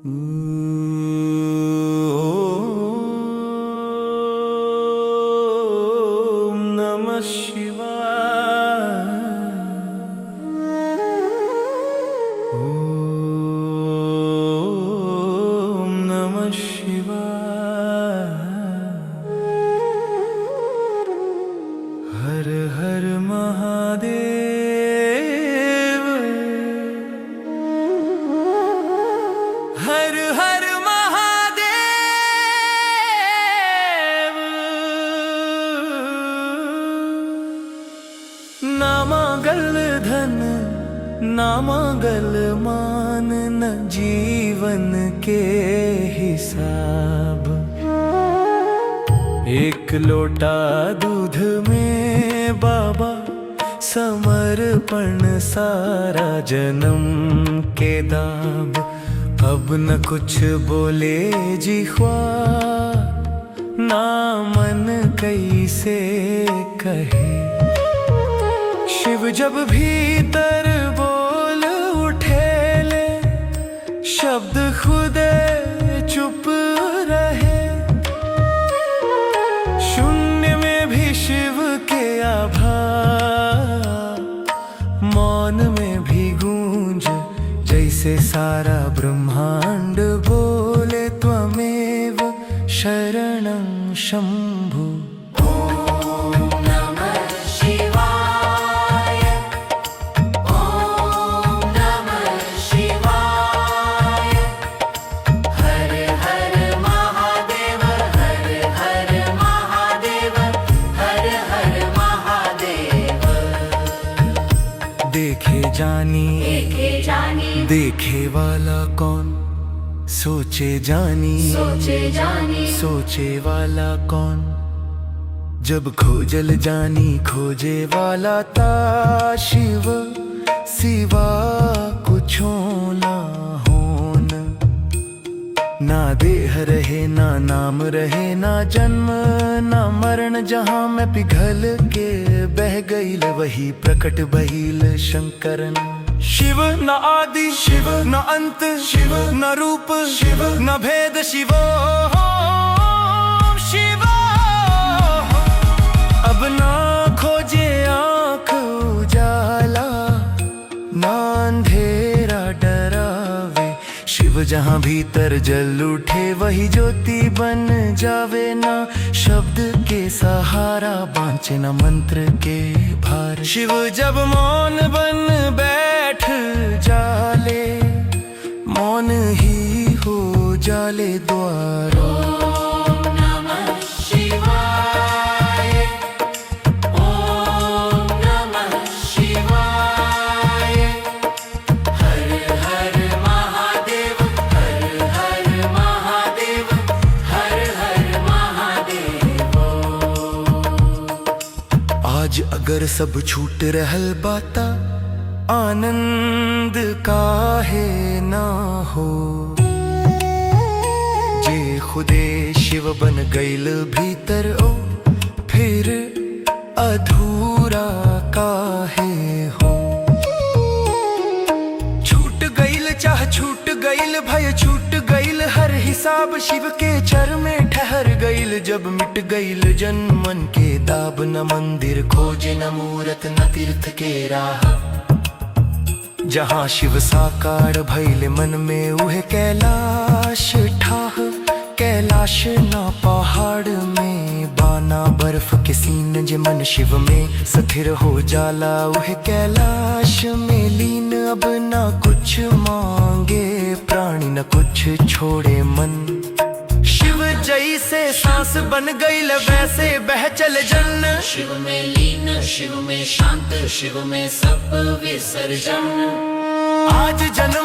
ओम नमः शिवाय। ओम नमः शिवाय। हर हर महादेव, हर हर महादेव। ना मांगल धन ना मांगल मान, न जीवन के हिसाब। एक लोटा दूध में बाबा समर्पण, सारा जन्म के दाब। अब न कुछ बोले जिह्वा, ना मन कैसे कहे। शिव जब भीतर बोल उठेले, शब्द खुद चुप रहे। शून्य में भी शिव के आभार, मौन में भी गूंज जैसे सारा ब्रह्मांड बोले। त्वमेव शरणं शंभु। ओम नमः शिवाय। ओम नमः शिवाय। हर हर महादेव, हर हर महादेव, हर हर महादेव। देखे जानी देखे वाला कौन, सोचे जानी सोचे वाला कौन। जब खोजल जानी खोजे वाला ता, शिव सिवा कुछो ना होन। ना देह रहे ना नाम रहे, ना जन्म ना मरण। जहाँ मैं पिघल के बह गईल, वही प्रकट भइल शंकरन। शिव न आदि शिव न अंत, शिव न रूप शिव न भेद। शिवो शिव अब ना खोजे आँख उजाला, ना अंधेरा डरावे। शिव जहाँ भीतर जल उठे, वही ज्योति बन जावे। ना शब्द के सहारा बाँचे, न मंत्र के भार। शिव जब मौन बन बैठ जाले, मौन ही हो जाले द्वार। ओम नमः शिवाय। ओम नमः शिवाय। हर हर महादेव, हर हर महादेव, हर हर महादेव। आज अगर सब छूट रहल बाता, आनंद काहे ना हो। जे खुदे शिव बन गईल भीतर, ओ फिर अधूरा काहे हो। छूट गईल चाह छूट गईल, भय छूट गईल हर हिसाब। शिव के चर में ठहर गईल, जब मिट गईल जन्म मन के दाब। न मंदिर खोजे न मूरत न तीर्थ के राह, जहाँ शिव साकार भइले मन में उहे कैलाश ठाह। कैलाश ना पहाड़ में बाना बर्फ के सीन, जे मन शिव में स्थिर हो जाला, उहे कैलाश में लीन। अब ना कुछ मांगे प्राणी, न कुछ छोड़े मन। शिव जैसे सांस बन गईल, वैसे बह चल जन। शिव में लीन, शिव में शांत, शिव में सब विसर्जन। आज जन्म